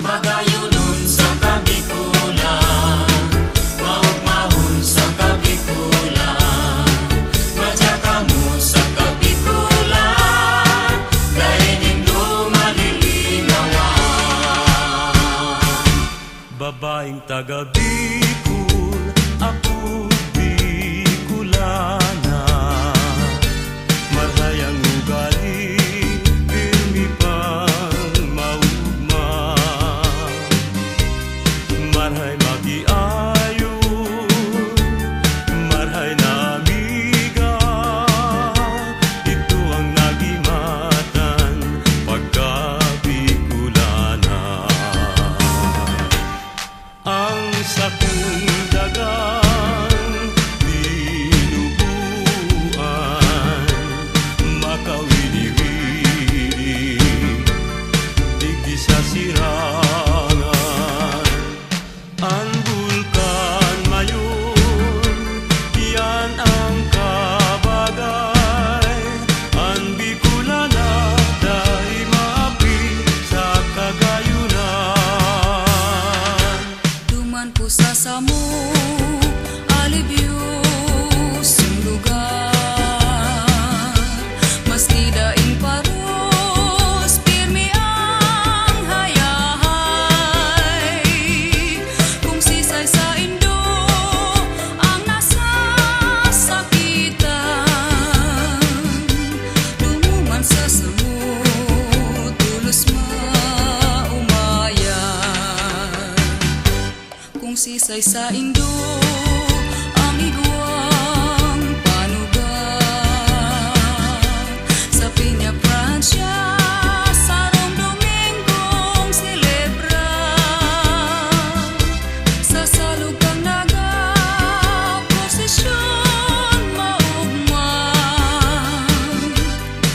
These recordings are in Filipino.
magayunon sa kabikulan, maugmahon sa kabikulan, madyakamu sa kabikulan, dahil indo malilinawan. Babaeng taga Bicol, ako Bicolana, marhayang ugali, pirmi pang maugma, marhay magiayo, marhay na amiga, ito ang nagimatan pagka Bicolana. Ang sakong dagang dinubuan, makawili-wili, digdi sa sirangan. Ang bulkan mayon, yan ang kabagay. Ang Bicolana, dahil maapi sa kagayunan. Duman po sa samo, alibyo sing lugar. Maski daing paros, pirmi ang hayahay. Kung sisay sa Indo, ang nasasakitan. Dumuman sa samo, tulos maumayan. Kung sisay sa Indo, ang iguang panugang. Sa Piña Francia, sarong Domingong silebra. Sa salugang naga, prosesyon maugmang.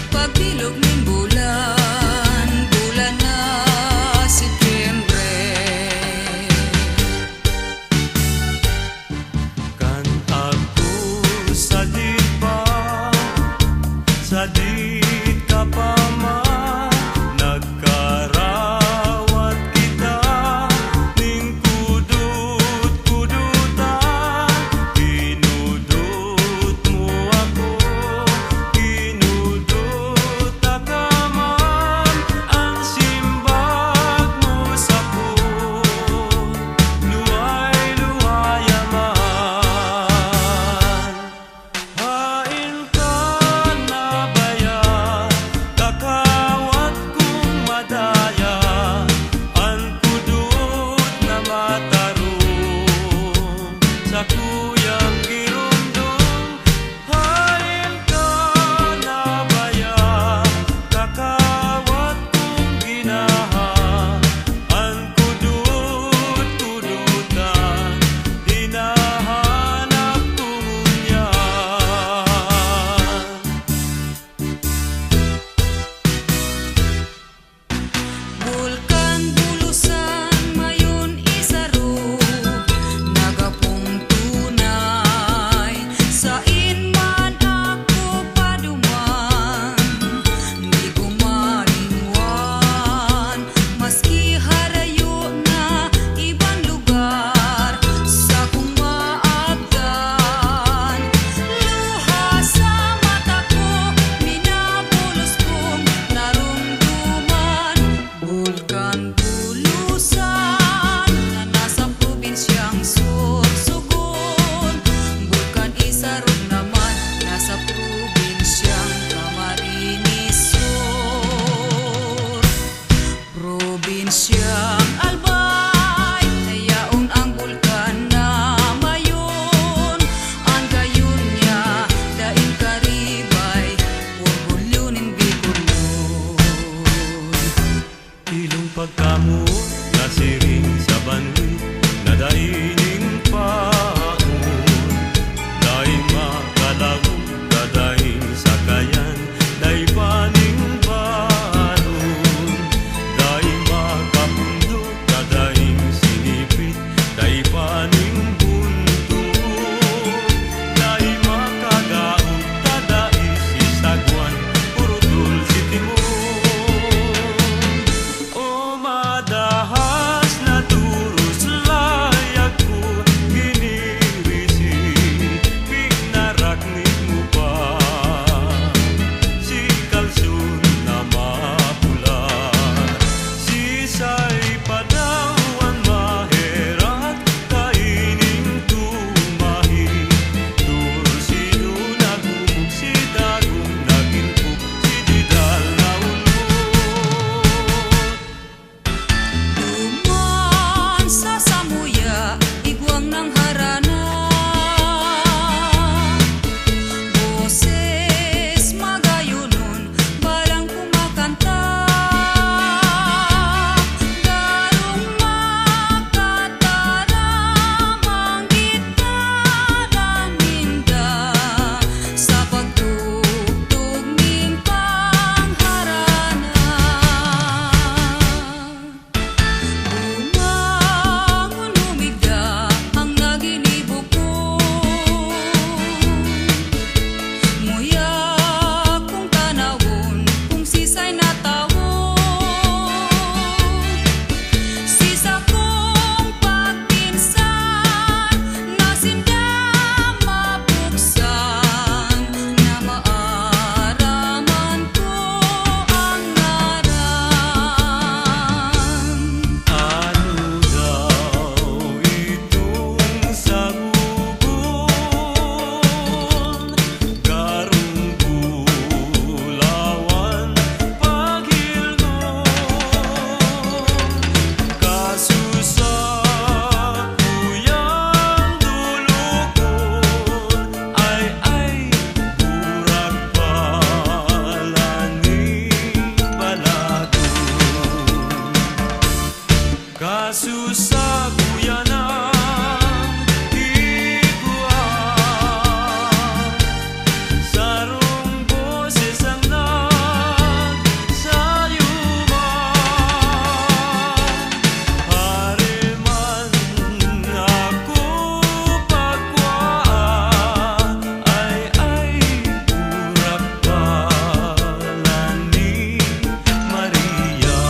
Pagbilog ng bulan, bulan na Setyembre. Kan ako sadit pa, sadit ka pa man, nagkarawat kita, ning kudut-kudutan, kinudut mo ako, kinudut ka man, ang simbag mo sa puot, luway-luwaya man. Hain ka na baya, kakawat kong madaya, ang kudut na matarong sa kuyang girundong. Hain ka na baya, kakawat kong ginaha, ang kudut-kudutan, hinahanap kong unyan. Bulkan bulusan mayon isaro, nagapong tunay. Sa inman ako paduman, di ko malinwan. Maski harayo na ibang lugar, sa kong maagdan. Luha sa mata ko, minabulos kong narumduman. Bulkan bulusan na nasa probinsyang Sorsogon. Bulkan Isarog naman, nasa probinsyang Camarines Sur. Probinsyang Albay, nayaon ang bulkan na mayon. Ang gayon niya, daing karibay, orgulyonin Bicolon. Ilong pagkamo, nasiring sa banwi, nadaining paon, daing makalaw, kadaing sakayan, daing paning balon, daing makapundo, kadaing sinipit, daing paning bunto, daing makagaon, kadaing sisagwan, puro dulce timon. O madahan Nasusabuyan ang higuan, sarong boses ang nagsayuman. Hariman ako pagwaan, ay urak balan ni Maria.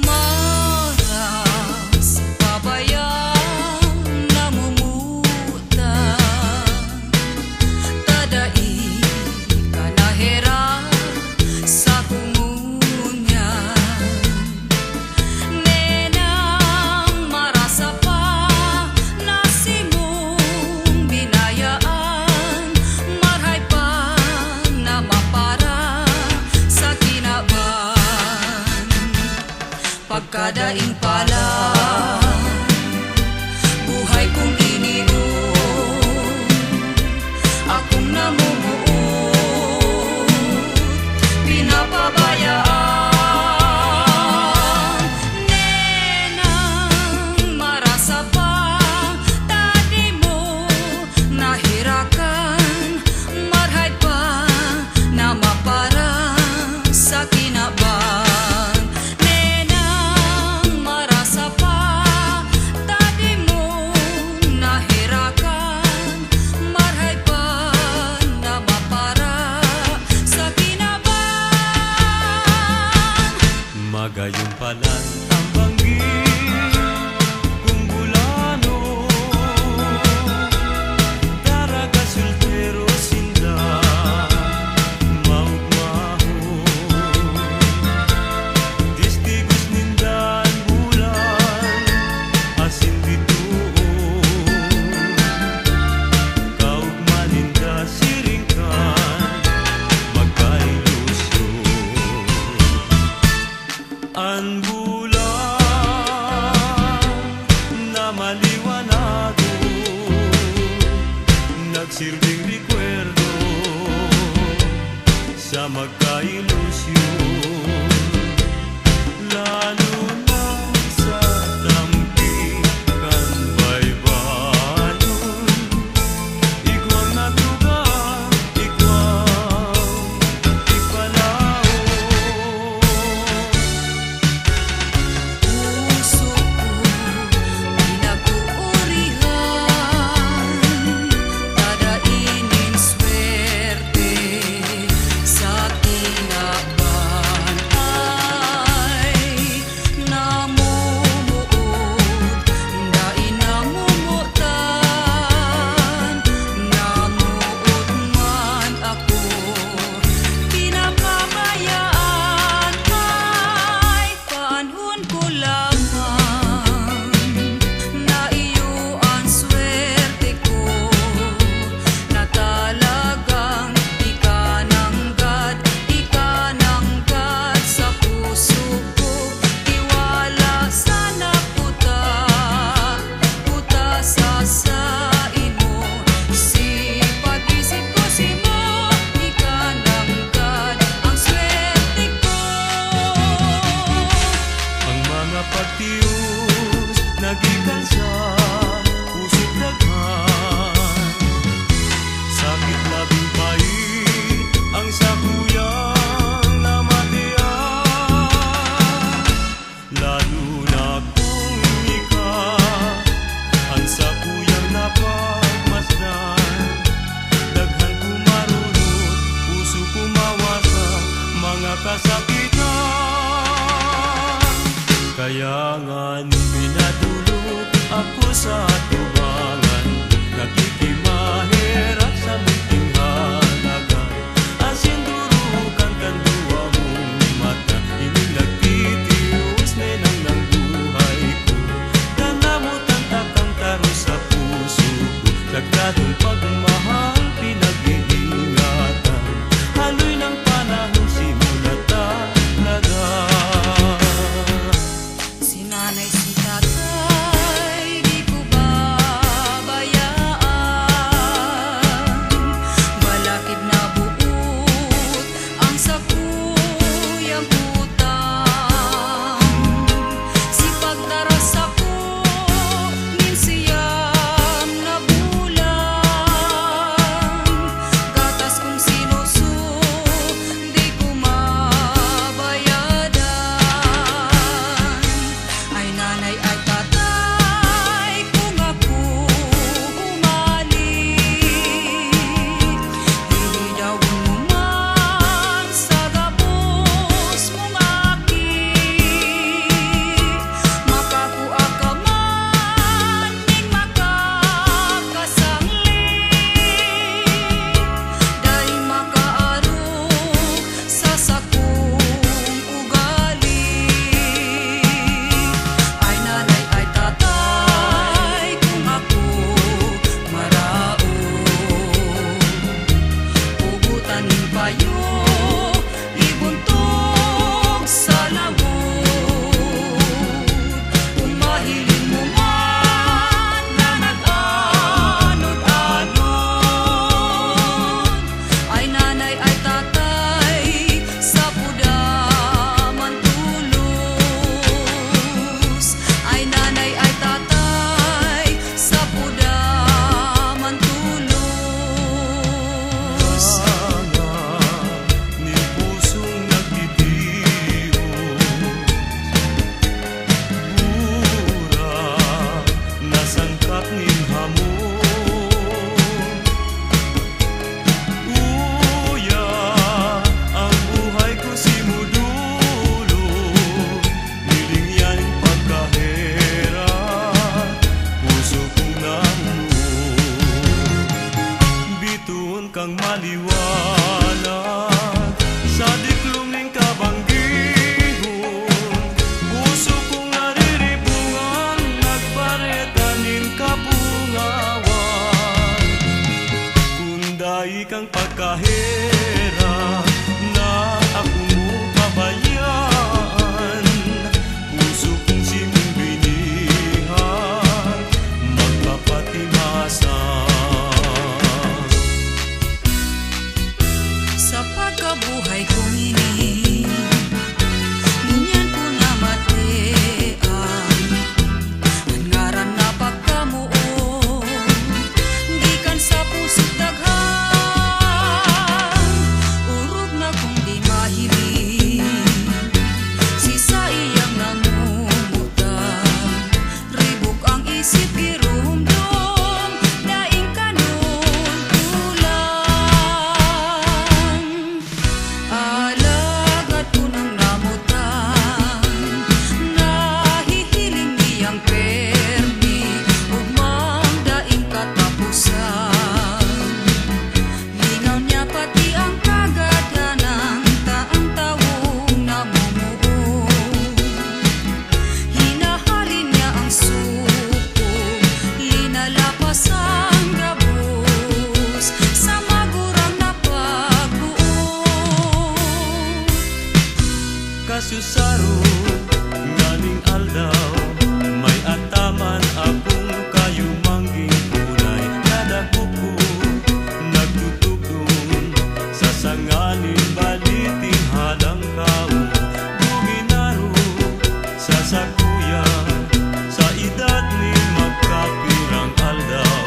Maras pabayang namumutan, tadai kanahera sa kumunyan. Nenang marasa pa nasimong binayaan, marhay pa na mapara sa kinaban. Pagkadaing pala, buhay kong ininom, akong namumuot, pinapabayaan. Nenang marasa pa, tadi mo nahirakan, marhay pa na mapara sa kinaban. Nenang marasa pa, tadi mo nahirakan, marhay pa na mapara sa kinaban. Magayong palan ang banggit kung bulano, daraga sultero sinda maugmahon. Testigos nindan bulan asin dituon, kaugma ninda siringkan magkailusyon. Ang bulan na maliwanago, nagsilbing rekwerdo sa magkailusyon. Lalo na sa tampikan baybanon, igwang natugang, igwang ipalaon. Puso ko pinag-uurihan, tadainin swerte sa kinaban. Ay namumuot, dain namumutan, namuot man ako, pinapabayaan. Ay paanhon ko lamang na iyo ang swerte ko, na talagang ikananggad sa puso ko. Tiwala sana puta sa imo, sipag-isip ko simo, ikananggad ang swerte ko. Ang mga pagtiyos nagikan sa pusot daghan, sakit labing pait ang sakuyang namatian. Lalo na kung ika ang sakuyang napagmasdan, daghan kumarunot, puso kumawasan mga kasakitan. Kaya nga nung pinatulog ako sa kuya, sa edad ni magkapirang aldaw.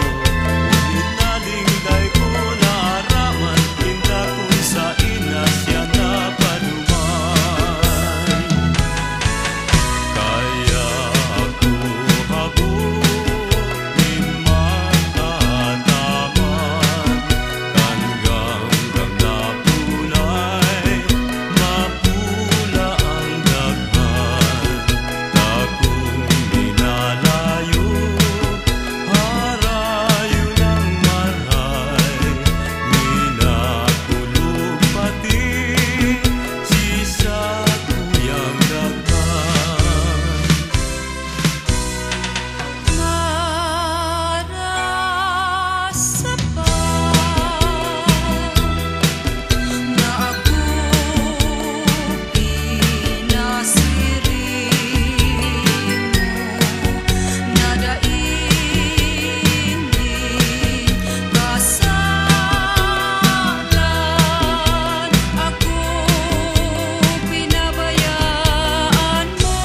Ngunit nalingday ko naaraman, tinda ko sa ina siya napanuman. Kaya ako habutin matataman, kanggang napunay, mapula ang daghan. Takong minalayo, harayo ng maray, minakulog pati sisa kuyang daghan. Narasapan na ako pinasirimo, nadaigin kasalan, ako pinabayaan mo.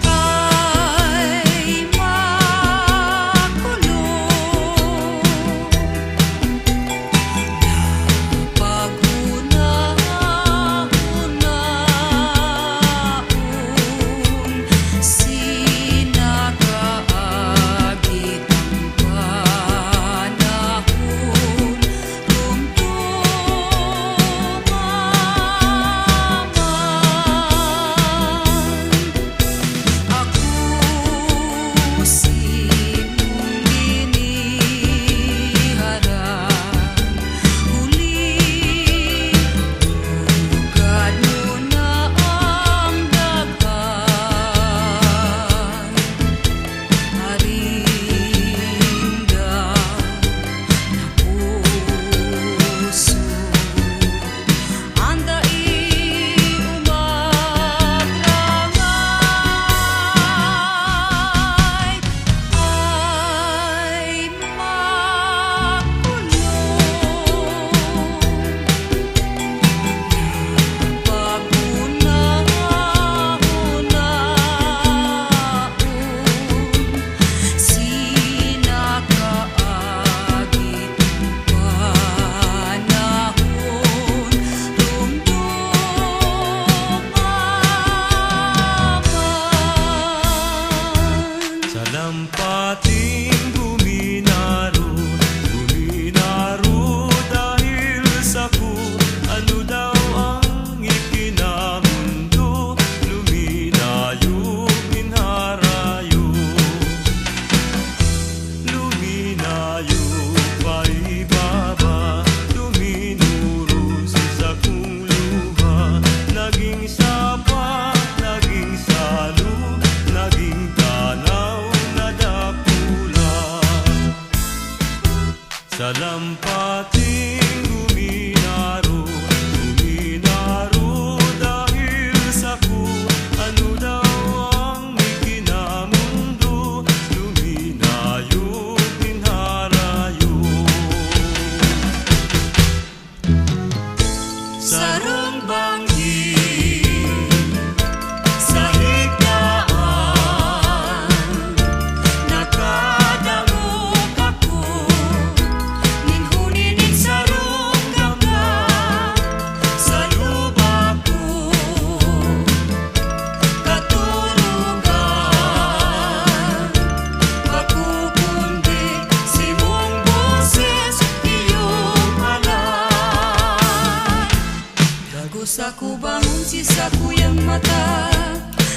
Ay makulong pag-una-unaon, sinakaagit ang panahon, ako simong giniharan, huli dugad mo na ang daghan. Harinda na puso, andai umagrangay, ay makulong pag-una-unaon, sinakaagit ang panahon, rumdumaman. Sa lampating guminaro dahil sa ku, ano daw ang ikinamundo, luminayo, minharayo, luminayo, paibaba, luminuro sa kung luha, naging sapa, naging salo, naging tanaw na dakula. Sa lampating guminaro dahil sa ku, ano daw ang ikinamundo, luminayo, minharayo. Sarong bangging sa higdaan, nakadangog ako, ning huninin sarong gangga, sa luba ko katurugan, makukundi simong boses iyong halay. Dagos ako bangon si sa kuyang mata,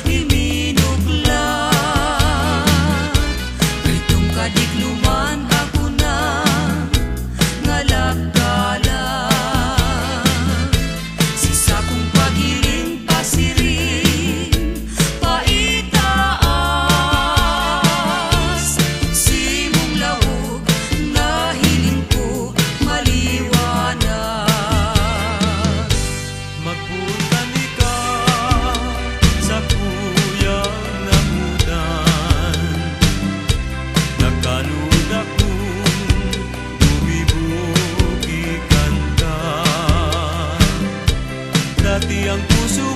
iminugla, itong kadikluman ako na ngalagkala, si sa kong pagiling pasiring paitaas, simong lawog na hiling ko maliwanag. Magpunta ni ka sa kuyang namudan, nagkanod akong bumibog ikanta. Dati ang puso